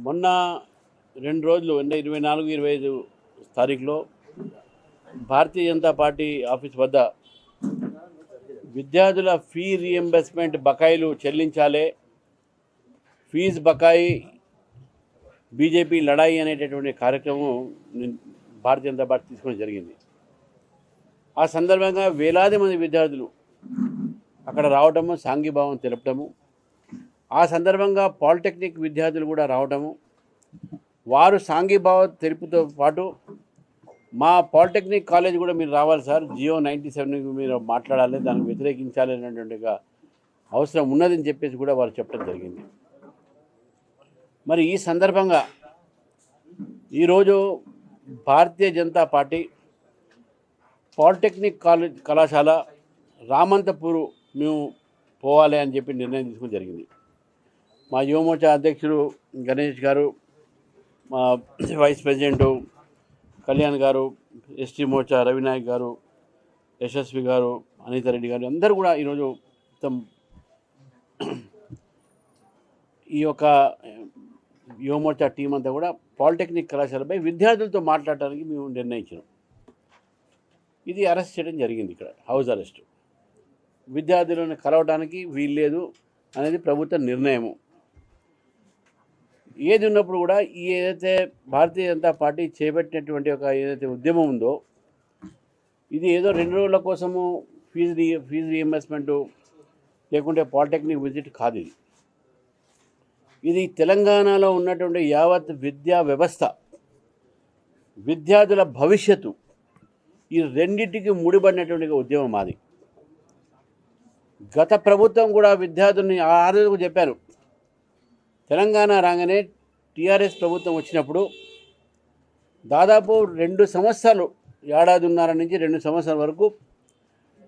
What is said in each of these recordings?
మొన్న 2 రోజులు అంటే 24, 25 తారీఖులో భారతీయ జనతా పార్టీ ఆఫీస్ వద్ద విద్యార్థుల ఫీ రీఎంబర్స్మెంట్ బకాయిలు చెల్లించాలి, ఫీజు బకాయి బీజేపీ లడాయి అనేటటువంటి కార్యక్రమం భారతీయ జనతా పార్టీ తీసుకోవడం జరిగింది. ఆ సందర్భంగా వేలాది మంది విద్యార్థులు అక్కడ రావటము, సాంఘీభావం తెలపటము, ఆ సందర్భంగా పాలిటెక్నిక్ విద్యార్థులు కూడా రావటము, వారు సాంఘీభావం తెలుపుతో పాటు మా పాలిటెక్నిక్ కాలేజ్ కూడా మీరు రావాలి సార్, జియో 97 మీరు మాట్లాడాలి, దాన్ని వ్యతిరేకించాలి అనేటువంటి అవసరం ఉన్నదని చెప్పేసి కూడా వారు చెప్పడం జరిగింది. మరి ఈ సందర్భంగా ఈరోజు భారతీయ జనతా పార్టీ పాలిటెక్నిక్ కళాశాల రామంతపూర్ మేము పోవాలి అని చెప్పి నిర్ణయం తీసుకోవడం జరిగింది. మా యువమోర్చా అధ్యక్షుడు గణేష్ గారు, మా వైస్ ప్రెసిడెంటు కళ్యాణ్ గారు, ఎస్టీ మోర్చా రవినాయక్ గారు, యశస్వి గారు, అనితారెడ్డి గారు అందరూ కూడా ఈరోజు మొత్తం ఈ యొక్క యువమోర్చా టీం అంతా కూడా పాలిటెక్నిక్ కళాశాలపై విద్యార్థులతో మాట్లాడటానికి మేము నిర్ణయించినాం. ఇది అరెస్ట్ చేయడం జరిగింది. ఇక్కడ హౌస్ అరెస్ట్, విద్యార్థులను కలవడానికి వీల్లేదు అనేది ప్రభుత్వ నిర్ణయము. ఏది ఉన్నప్పుడు కూడా ఏదైతే భారతీయ జనతా పార్టీ చేపట్టినటువంటి ఒక ఏదైతే ఉద్యమం ఉందో, ఇది ఏదో 2 రోజుల కోసము ఫీజు రీఎంబర్స్మెంటు లేకుంటే పాలిటెక్నిక్ విజిట్ కాదు. ఇది తెలంగాణలో ఉన్నటువంటి యావత్ విద్యా వ్యవస్థ, విద్యార్థుల భవిష్యత్తు, ఈ రెండింటికి ముడిపడినటువంటి ఉద్యమం మాది. గత ప్రభుత్వం కూడా విద్యార్థుల్ని ఆ రోజుకు చెప్పారు. తెలంగాణ రాగానే టీఆర్ఎస్ ప్రభుత్వం వచ్చినప్పుడు దాదాపు 2 సంవత్సరాలు, ఏడాదిన్నర నుంచి 2 సంవత్సరాల వరకు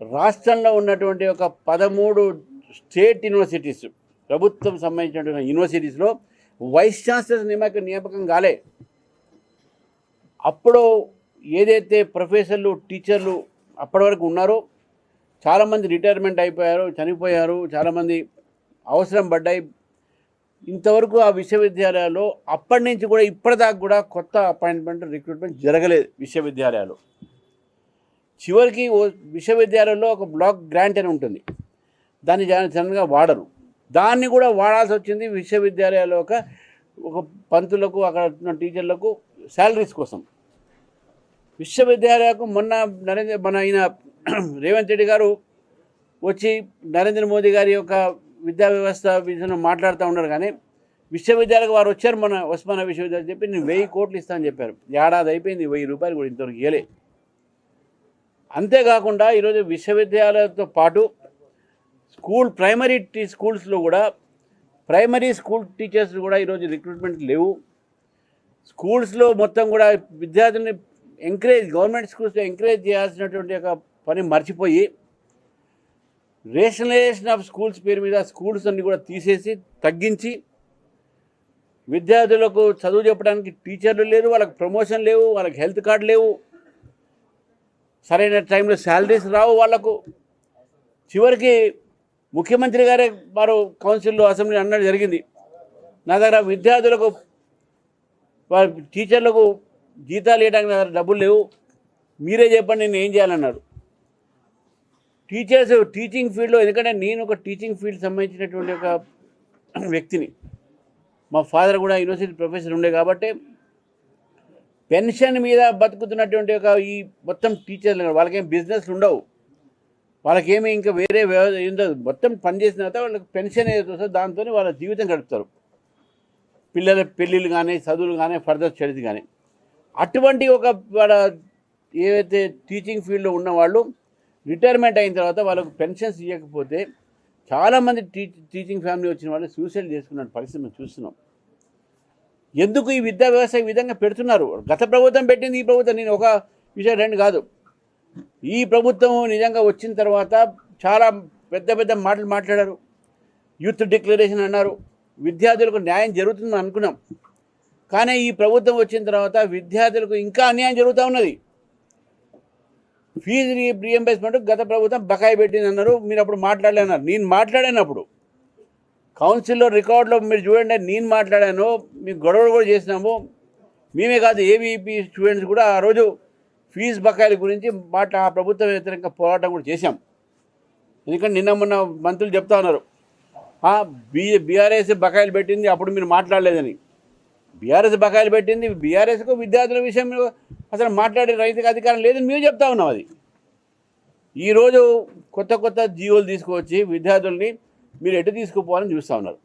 రాష్ట్రంలో ఉన్నటువంటి ఒక 13 స్టేట్ యూనివర్సిటీస్, ప్రభుత్వం సంబంధించినటువంటి యూనివర్సిటీస్లో వైస్ ఛాన్సలర్ నియామకం కాలే. అప్పుడు ఏదైతే ప్రొఫెసర్లు, టీచర్లు అప్పటి వరకు ఉన్నారో చాలామంది రిటైర్మెంట్ అయిపోయారు, చనిపోయారు, చాలామంది అవసరం పడ్డాయి. ఇంతవరకు ఆ విశ్వవిద్యాలయాల్లో అప్పటి నుంచి కూడా ఇప్పటిదాకా కూడా కొత్త అపాయింట్మెంట్, రిక్రూట్మెంట్ జరగలేదు విశ్వవిద్యాలయాలు. చివరికి విశ్వవిద్యాలయంలో ఒక బ్లాక్ గ్రాంట్ అని ఉంటుంది, దాన్ని జనరల్గా వాడరు. దాన్ని కూడా వాడాల్సి వచ్చింది విశ్వవిద్యాలయాల్లో ఒక పంతులకు, అక్కడ ఉన్న టీచర్లకు శాలరీస్ కోసం. విశ్వవిద్యాలయాలకు మన అయిన రేవంత్ రెడ్డి గారు వచ్చి నరేంద్ర మోదీ గారి యొక్క విద్యా వ్యవస్థ విషయంలో మాట్లాడుతూ ఉన్నారు. కానీ విశ్వవిద్యాలయాలకు వారు వచ్చారు, మన ఉస్మానియా విశ్వవిద్యాలయం చెప్పి నేను 1000 కోట్లు ఇస్తానని చెప్పారు. ఏడాది అయిపోయింది, 1000 రూపాయలు కూడా ఇంతవరకు ఇవ్వలే. అంతేకాకుండా ఈరోజు విశ్వవిద్యాలయాలతో పాటు ప్రైమరీ స్కూల్స్లో కూడా ప్రైమరీ స్కూల్ టీచర్స్ కూడా ఈరోజు రిక్రూట్మెంట్ లేవు. స్కూల్స్లో మొత్తం కూడా విద్యార్థుల్ని గవర్నమెంట్ స్కూల్స్లో ఎంకరేజ్ చేయాల్సినటువంటి ఒక పని మర్చిపోయి రేషనలైజేషన్ ఆఫ్ స్కూల్స్ పేరు మీద స్కూల్స్ అన్ని కూడా తీసేసి తగ్గించి, విద్యార్థులకు చదువు చెప్పడానికి టీచర్లు లేరు, వాళ్ళకి ప్రమోషన్ లేవు, వాళ్ళకి హెల్త్ కార్డు లేవు, సరైన టైంలో శాలరీస్ రావు వాళ్లకు. చివరికి ముఖ్యమంత్రి గారే వారు కౌన్సిల్లో, అసెంబ్లీ అన్నది జరిగింది, నా దగ్గర విద్యార్థులకు టీచర్లకు జీతాలు ఇవ్వడానికి నా దగ్గర డబ్బులు లేవు, మీరే చెప్పండి నేను ఏం చేయాలన్నారు. టీచింగ్ ఫీల్డ్లో, ఎందుకంటే నేను ఒక టీచింగ్ ఫీల్డ్ సంబంధించినటువంటి ఒక వ్యక్తిని, మా ఫాదర్ కూడా యూనివర్సిటీ ప్రొఫెసర్ ఉండే కాబట్టి పెన్షన్ మీద బతుకుతున్నటువంటి ఒక ఈ మొత్తం టీచర్లు, వాళ్ళకేం బిజినెస్లు ఉండవు, వాళ్ళకేమీ ఇంకా వేరే ఉండదు, మొత్తం పనిచేసిన తర్వాత వాళ్ళకి పెన్షన్ ఏదైతే వస్తుందో దాంతో వాళ్ళ జీవితం గడుపుతారు. పిల్లల పెళ్ళిళ్ళు కానీ, చదువులు కానీ, ఫర్దర్ స్టడీస్ కానీ. అటువంటి ఒక వాళ్ళ ఏవైతే టీచింగ్ ఫీల్డ్లో ఉన్నవాళ్ళు రిటైర్మెంట్ అయిన తర్వాత వాళ్ళకు పెన్షన్స్ ఇవ్వకపోతే చాలామంది టీచింగ్ ఫ్యామిలీ వచ్చిన వాళ్ళు సూసైడ్ చేసుకున్న పరిస్థితి మేము చూస్తున్నాం. ఎందుకు ఈ విద్యా వ్యవస్థ ఈ విధంగా పెడుతున్నారు? గత ప్రభుత్వం పెట్టింది, ఈ ప్రభుత్వం, నేను ఒక విషయం 2 కాదు, ఈ ప్రభుత్వం నిజంగా వచ్చిన తర్వాత చాలా పెద్ద పెద్ద మాటలు మాట్లాడారు. యూత్ డిక్లరేషన్ అన్నారు, విద్యార్థులకు న్యాయం జరుగుతుందని అనుకున్నాం. కానీ ఈ ప్రభుత్వం వచ్చిన తర్వాత విద్యార్థులకు ఇంకా అన్యాయం జరుగుతూ ఉన్నది. ఫీజు రీఎంబర్స్మెంట్ గత ప్రభుత్వం బకాయి పెట్టింది అన్నారు, మీరు అప్పుడు మాట్లాడలేన్నారు. నేను మాట్లాడినప్పుడు కౌన్సిల్లో రికార్డులో మీరు చూడండి, నేను మాట్లాడాను, మీకు గొడవలు కూడా చేసినాము. మేమే కాదు, ఏబీపీ స్టూడెంట్స్ కూడా ఆ రోజు ఫీజు బకాయిల గురించి ఆ ప్రభుత్వం వ్యతిరేకంగా పోరాటం కూడా చేశాం. ఎందుకంటే నిన్న మొన్న మంత్రులు చెప్తా ఉన్నారు, బీఆర్ఎస్ బకాయిలు పెట్టింది, అప్పుడు మీరు మాట్లాడలేదని. బీఆర్ఎస్ బకాయిలు పెట్టింది, బీఆర్ఎస్కు విద్యార్థుల విషయంలో అసలు మాట్లాడే రైతుకు అధికారం లేదని మేము చెప్తా ఉన్నాం. అది ఈరోజు కొత్త కొత్త జీవోలు తీసుకువచ్చి విద్యార్థుల్ని మీరు ఎటు తీసుకుపోవాలని చూస్తూ ఉన్నారు.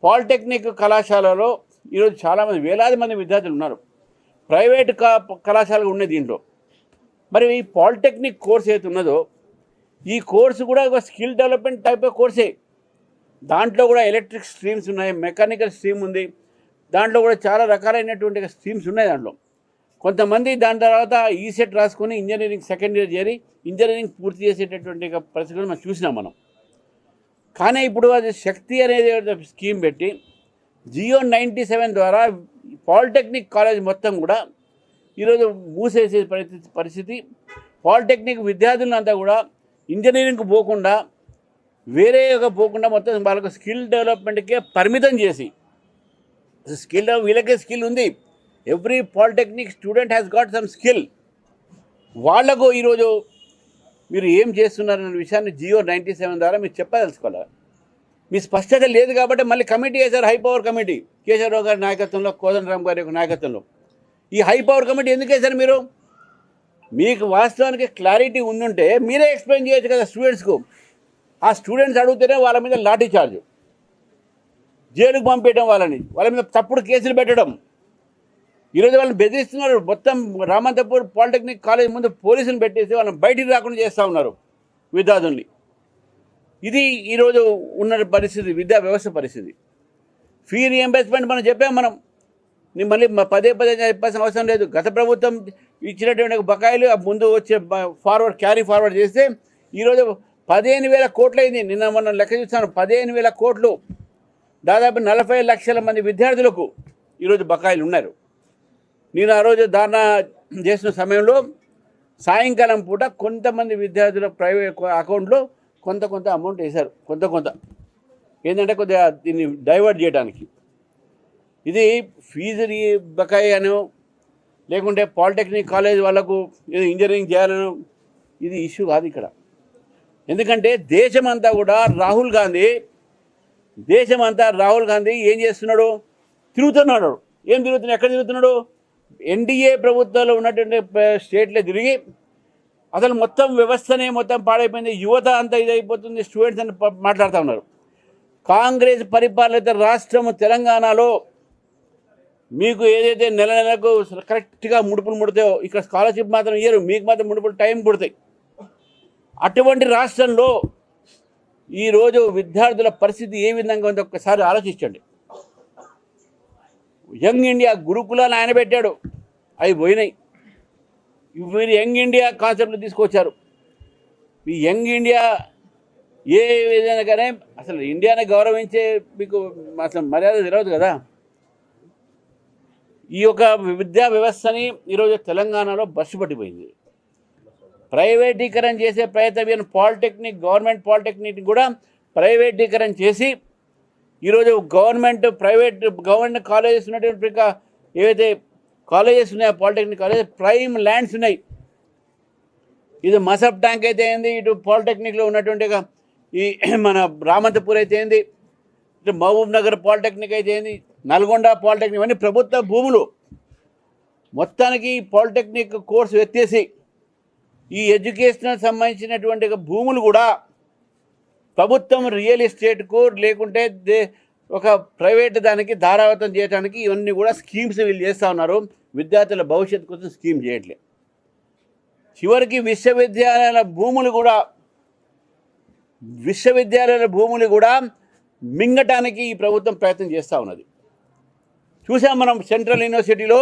పాలిటెక్నిక్ కళాశాలలో ఈరోజు చాలామంది వేలాది మంది విద్యార్థులు ఉన్నారు. ప్రైవేట్ కళాశాలలు ఉన్నాయి దీంట్లో. మరి ఈ పాలిటెక్నిక్ కోర్స్ ఏది ఉన్నదో ఈ కోర్సు కూడా ఒక స్కిల్ డెవలప్మెంట్ టైప్ ఆఫ్ కోర్సే. దాంట్లో కూడా ఎలక్ట్రిక్ స్ట్రీమ్స్ ఉన్నాయి, మెకానికల్ స్ట్రీమ్ ఉంది, దాంట్లో కూడా చాలా రకాలైనటువంటి స్ట్రీమ్స్ ఉన్నాయి. దాంట్లో కొంతమంది దాని తర్వాత ఈసెట్ రాసుకొని ఇంజనీరింగ్ సెకండ్ ఇయర్ చేరి ఇంజనీరింగ్ పూర్తి చేసేటటువంటి పరిస్థితులు మనం చూసినాం మనం. కానీ ఇప్పుడు అది శక్తి అనేది స్కీమ్ పెట్టి జియో 97 ద్వారా పాలిటెక్నిక్ కాలేజ్ మొత్తం కూడా ఈరోజు మూసేసే పరిస్థితి. పాలిటెక్నిక్ విద్యార్థులంతా కూడా ఇంజనీరింగ్కి పోకుండా పోకుండా మొత్తం వాళ్ళకు స్కిల్ డెవలప్మెంట్కే పరిమితం చేసి, వీళ్ళకే స్కిల్ ఉంది, every polytechnic student has got some skill. వాళ్లకు ఈరోజు మీరు ఏం చేస్తున్నారన్న విషయాన్ని జియో 97 ద్వారా మీరు చెప్పదలుచుకోవాలి. మీ స్పష్టత లేదు కాబట్టి మళ్ళీ కమిటీ వేశారు, హై పవర్ కమిటీ, కేశవరావు గారి నాయకత్వంలో, కోదండరామ్ గారి యొక్క నాయకత్వంలో. ఈ హై పవర్ కమిటీ ఎందుకు వేశారు మీరు? మీకు వాస్తవానికి క్లారిటీ ఉండుంటే మీరే ఎక్స్ప్లెయిన్ చేయొచ్చు కదా స్టూడెంట్స్కు. ఆ స్టూడెంట్స్ అడిగితేనే వాళ్ళ మీద లాఠీ చార్జ్, జైలుకు పంపించడం, వాళ్ళ మీద తప్పుడు కేసులు పెట్టడం. ఈరోజు వాళ్ళని బెదిరిస్తున్నారు. మొత్తం రామంతపూర్ పాలిటెక్నిక్ కాలేజ్ ముందు పోలీసులు పెట్టేసి వాళ్ళని బయటికి రాకుండా చేస్తూ ఉన్నారు విద్యార్థుల్ని. ఇది ఈరోజు ఉన్న పరిస్థితి, విద్యా వ్యవస్థ పరిస్థితి. ఫీ రీఎంబర్స్మెంట్ మనం చెప్పాం. నేను మళ్ళీ పదే చెప్పాల్సిన అవసరం లేదు. గత ప్రభుత్వం ఇచ్చినటువంటి బకాయిలు ముందు వచ్చే క్యారీ ఫార్వర్డ్ చేస్తే ఈరోజు 15,000 కోట్లు అయింది. నిన్న మొన్న లెక్క చూస్తాను, 15,000 కోట్లు, దాదాపు 40 లక్షల మంది విద్యార్థులకు ఈరోజు బకాయిలు ఉన్నారు. నేను ఆ రోజు ధారణ చేసిన సమయంలో సాయంకాలం పూట కొంతమంది విద్యార్థుల ప్రైవేట్ అకౌంట్లో కొంత అమౌంట్ వేశారు. కొంత ఏంటంటే కొద్దిగా దీన్ని డైవర్ట్ చేయడానికి. ఇది ఫీజు బకాయి అనో లేకుంటే పాలిటెక్నిక్ కాలేజ్ వాళ్ళకు ఏదో ఇంజనీరింగ్ చేయాలనో ఇది ఇష్యూ కాదు ఇక్కడ. ఎందుకంటే దేశమంతా కూడా రాహుల్ గాంధీ ఏం చేస్తున్నాడు? తిరుగుతున్నాడు. ఏం తిరుగుతున్నాడు? ఎక్కడ తిరుగుతున్నాడు? ఎన్డీఏ ప్రభుత్వంలో ఉన్నటువంటి స్టేట్లో తిరిగి అసలు మొత్తం వ్యవస్థనే మొత్తం పాడైపోయింది, యువత అంతా ఇదైపోతుంది, స్టూడెంట్స్ అని మాట్లాడుతూ ఉన్నారు. కాంగ్రెస్ పరిపాలిత రాష్ట్రము తెలంగాణలో మీకు ఏదైతే నెలకు కరెక్ట్గా ముడుపులు ముడతాయో ఇక్కడ స్కాలర్షిప్ మాత్రం ఇయ్యరు, మీకు మాత్రం ముడుపులు టైం పుడతాయి. అటువంటి రాష్ట్రంలో ఈరోజు విద్యార్థుల పరిస్థితి ఏ విధంగా ఉందో ఒక్కసారి ఆలోచించండి. యంగ్ ఇండియా గురుకులాలు ఆయన పెట్టాడు, అవి పోయినాయి. వీరు యంగ్ ఇండియా కాన్సెప్ట్లు తీసుకొచ్చారు. ఈ యంగ్ ఇండియా ఏ విధంగా కానీ అసలు ఇండియాని గౌరవించే మీకు అసలు మర్యాద తెలియదు కదా. ఈ యొక్క విద్యా వ్యవస్థని ఈరోజు తెలంగాణలో బస్సు పట్టిపోయింది. ప్రైవేటీకరణ చేసే ప్రయత్నం, పాలిటెక్నిక్ గవర్నమెంట్ పాలిటెక్నిక్ కూడా ప్రైవేటీకరణ చేసి ఈరోజు గవర్నమెంట్ కాలేజెస్ ఉన్నటువంటి ఏవైతే కాలేజెస్ ఉన్నాయో పాలిటెక్నిక్ కాలేజ్ ప్రైమ్ ల్యాండ్స్ ఉన్నాయి. ఇది మసబ్ ట్యాంక్ అయితే ఏంది, ఇటు పాలిటెక్నిక్లో ఉన్నటువంటి ఈ మన రామంతపూర్ అయితే ఏంది, ఇటు మహబూబ్ నగర్ పాలిటెక్నిక్ అయితే ఏంది, నల్గొండ పాలిటెక్నిక్, ఇవన్నీ ప్రభుత్వ భూములు. మొత్తానికి పాలిటెక్నిక్ కోర్సు ఎత్తేసి ఈ ఎడ్యుకేషనల్ సంబంధించినటువంటి భూములు కూడా ప్రభుత్వం రియల్ ఎస్టేట్కు లేకుంటే ఒక ప్రైవేట్ దానికి ధారావతం చేయడానికి ఇవన్నీ కూడా స్కీమ్స్ వీళ్ళు చేస్తూ ఉన్నారు. విద్యార్థుల భవిష్యత్తు కోసం స్కీమ్ చేయట్లేదు. చివరికి విశ్వవిద్యాలయాల భూములు కూడా మింగటానికి ఈ ప్రభుత్వం ప్రయత్నం చేస్తూ ఉన్నది. చూసాం మనం సెంట్రల్ యూనివర్సిటీలో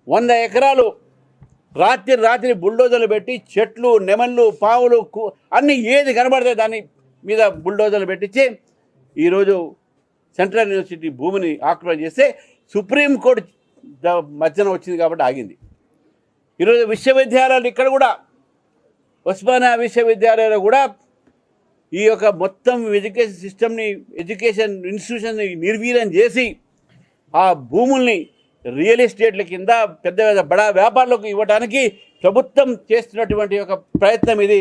100 ఎకరాలు రాత్రి బుల్డోజర్లు పెట్టి చెట్లు, నెమళ్ళు, పావులు అన్నీ ఏది కనబడితే దాని మీద బుల్డోజర్లు పెట్టించి ఈరోజు సెంట్రల్ యూనివర్సిటీ భూమిని ఆక్రమణ చేస్తే సుప్రీంకోర్టు మధ్యన వచ్చింది కాబట్టి ఆగింది. ఈరోజు విశ్వవిద్యాలయాలు ఇక్కడ కూడా ఉస్మానియా విశ్వవిద్యాలయంలో కూడా ఈ యొక్క మొత్తం ఎడ్యుకేషన్ సిస్టమ్ని, ఎడ్యుకేషన్ ఇన్స్టిట్యూషన్ని నిర్వీర్యం చేసి ఆ భూముల్ని రియల్ ఎస్టేట్ల కింద పెద్ద పెద్ద బడా వ్యాపారులకు ఇవ్వడానికి ప్రభుత్వం చేస్తున్నటువంటి ఒక ప్రయత్నం ఇది.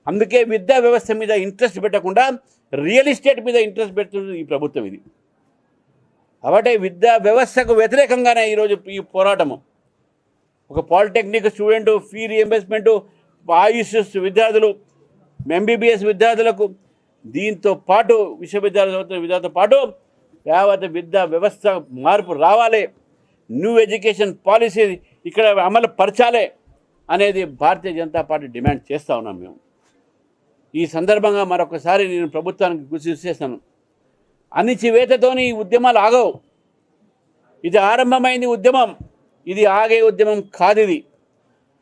అందుకే విద్యా వ్యవస్థ మీద ఇంట్రెస్ట్ పెట్టకుండా రియల్ ఎస్టేట్ మీద ఇంట్రెస్ట్ పెడుతుంది ఈ ప్రభుత్వం ఇది. కాబట్టి విద్యా వ్యవస్థకు వ్యతిరేకంగానే ఈరోజు ఈ పోరాటము. ఒక పాలిటెక్నిక్ స్టూడెంట్ ఫీ రీఎంబర్స్మెంటు, ఆయుష్ విద్యార్థులు, ఎంబీబీఎస్ విద్యార్థులకు, దీంతో పాటు విద్యార్థులతో పాటు యావత్ విద్యా వ్యవస్థ మార్పు రావాలి, న్యూ ఎడ్యుకేషన్ పాలసీ ఇక్కడ అమలు పరచాలి అనేది భారతీయ జనతా పార్టీ డిమాండ్ చేస్తూ ఉన్నాం మేము. ఈ సందర్భంగా మరొకసారి నేను ప్రభుత్వానికి గుర్తు చేస్తాను, అణిచివేతతోని ఈ ఉద్యమాలు ఆగవు. ఇది ఆరంభమైంది ఉద్యమం, ఇది ఆగే ఉద్యమం కాదు. ఇది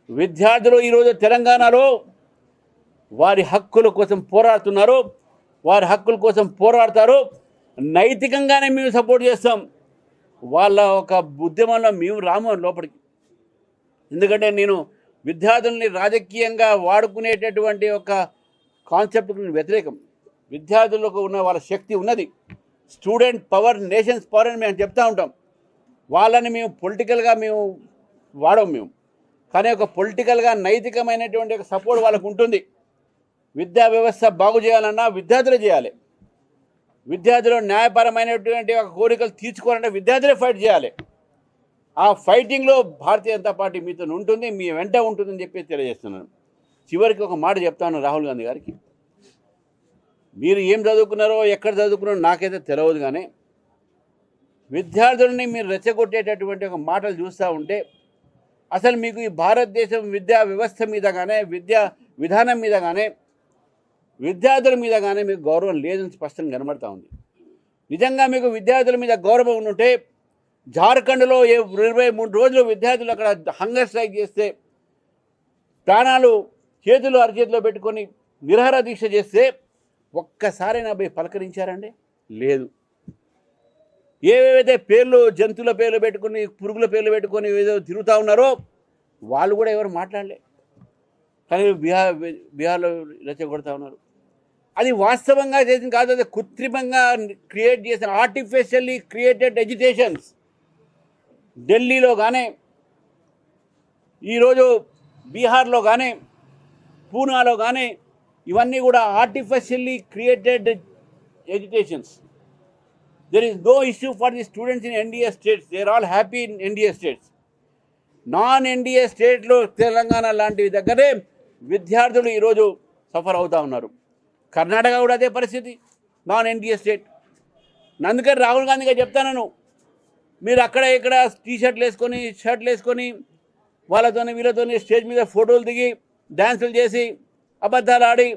విద్యార్థులు ఈరోజు తెలంగాణలో వారి హక్కుల కోసం పోరాడుతున్నారు, వారి హక్కుల కోసం పోరాడతారు. నైతికంగానే మేము సపోర్ట్ చేస్తాం. వాళ్ళ ఒక ఉద్యమంలో మేము రాము లోపలికి. ఎందుకంటే నేను విద్యార్థుల్ని రాజకీయంగా వాడుకునేటటువంటి ఒక కాన్సెప్ట్కి వ్యతిరేకం. విద్యార్థులకు ఉన్న వాళ్ళ శక్తి ఉన్నది, స్టూడెంట్ పవర్ నేషన్స్ పవర్ అని మేము చెప్తూ ఉంటాం. వాళ్ళని మేము పొలిటికల్గా మేము వాడము కానీ ఒక పొలిటికల్గా నైతికమైనటువంటి ఒక సపోర్ట్ వాళ్ళకు ఉంటుంది. విద్యా వ్యవస్థ బాగు చేయాలన్నా విద్యార్థులే చేయాలి. విద్యార్థులు న్యాయపరమైనటువంటి ఒక కోరికలు తీర్చుకోవాలంటే విద్యార్థులే ఫైట్ చేయాలి. ఆ ఫైటింగ్లో భారతీయ జనతా పార్టీ మీతో ఉంటుంది, మీ వెంట ఉంటుందని చెప్పి తెలియజేస్తున్నాను. చివరికి ఒక మాట చెప్తాను రాహుల్ గాంధీ గారికి, మీరు ఏం చదువుకున్నారో ఎక్కడ చదువుకున్నారో నాకైతే తెలియదు, కానీ విద్యార్థులని మీరు రెచ్చగొట్టేటటువంటి ఒక మాటలు చూస్తూ ఉంటే అసలు మీకు ఈ భారతదేశం విద్యా వ్యవస్థ మీద కానీ, విద్యా విధానం మీద కానీ, విద్యార్థుల మీద కానీ మీకు గౌరవం లేదని స్పష్టంగా కనబడతా ఉంది. నిజంగా మీకు విద్యార్థుల మీద గౌరవం ఉంటే జార్ఖండ్లో 23 రోజులు విద్యార్థులు అక్కడ హంగర్ స్ట్రైక్ చేస్తే, ప్రాణాలు చేతులు అరచేతిలో పెట్టుకొని నిరహార దీక్ష చేస్తే ఒక్కసారైనా పోయి పలకరించారండి? లేదు. ఏవేవైతే పేర్లు, జంతువుల పేర్లు పెట్టుకొని, పురుగుల పేర్లు పెట్టుకొని ఏదో తిరుగుతూ ఉన్నారో వాళ్ళు కూడా ఎవరు మాట్లాడలే. కానీ బీహార్లో రెచ్చగొడతా ఉన్నారు. అది వాస్తవంగా చేసింది కాదు, అది కృత్రిమంగా క్రియేట్ చేసిన ఆర్టిఫిషియల్లీ క్రియేటెడ్ ఎడ్యుకేషన్స్. ఢిల్లీలో కానీ, ఈరోజు బీహార్లో కానీ, పూనాలో కానీ ఇవన్నీ కూడా artificially created educations. There is no issue for the students in NDA states. They are all happy in NDA states. నాన్-NDA స్టేట్లో తెలంగాణ లాంటి దగ్గరే విద్యార్థులు ఈరోజు సఫర్ అవుతూ ఉన్నారు. కర్ణాటక కూడా అదే పరిస్థితి, నాన్-NDA స్టేట్. అందుకని రాహుల్ గాంధీ గారు చెప్తాను, మీరు అక్కడ ఇక్కడ టీషర్ట్లు వేసుకొని, షర్ట్లు వేసుకొని వాళ్ళతోని వీళ్ళతోని స్టేజ్ మీద ఫోటోలు దిగి డ్యాన్సులు చేసి అబద్ధాలు ఆడి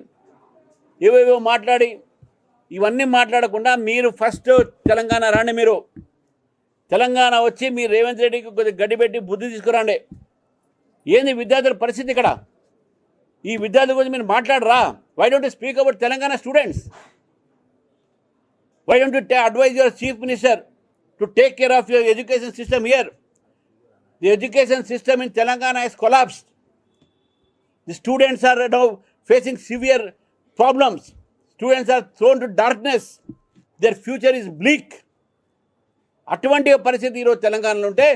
ఏవేవో మాట్లాడి ఇవన్నీ మాట్లాడకుండా మీరు ఫస్ట్ తెలంగాణ రండి. మీరు తెలంగాణ వచ్చి మీరు రేవంత్ రెడ్డికి కొద్దిగా గడ్డి పెట్టి బుద్ధి తీసుకురండి. ఏంది విద్యార్థుల పరిస్థితి ఇక్కడ? ఈ విద్యార్థుల గురించి మీరు మాట్లాడరా? Why don't you speak about Telangana students? Why don't you advise your chief minister to take care of your education system here? The education system in Telangana has collapsed. The students are now facing severe problems. Students are thrown to darkness. Their future is bleak. అటువంటి పరిస్థితి ఈరోజు తెలంగాణలో ఉంటే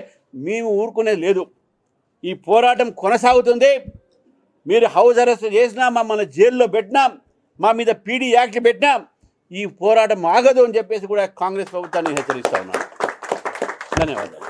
మేము ఊరుకునేది లేదు. ఈ పోరాటం కొనసాగుతుంది. మీరు హౌస్ అరెస్ట్ చేసినా, మమ్మల్ని జైల్లో పెట్టినా, మా మీద పీడీ యాక్ట్ పెట్టినా ఈ పోరాటం ఆగదు అని చెప్పేసి కూడా కాంగ్రెస్ ప్రభుత్వాన్ని హెచ్చరిస్తా ఉన్నాను. ధన్యవాదాలు.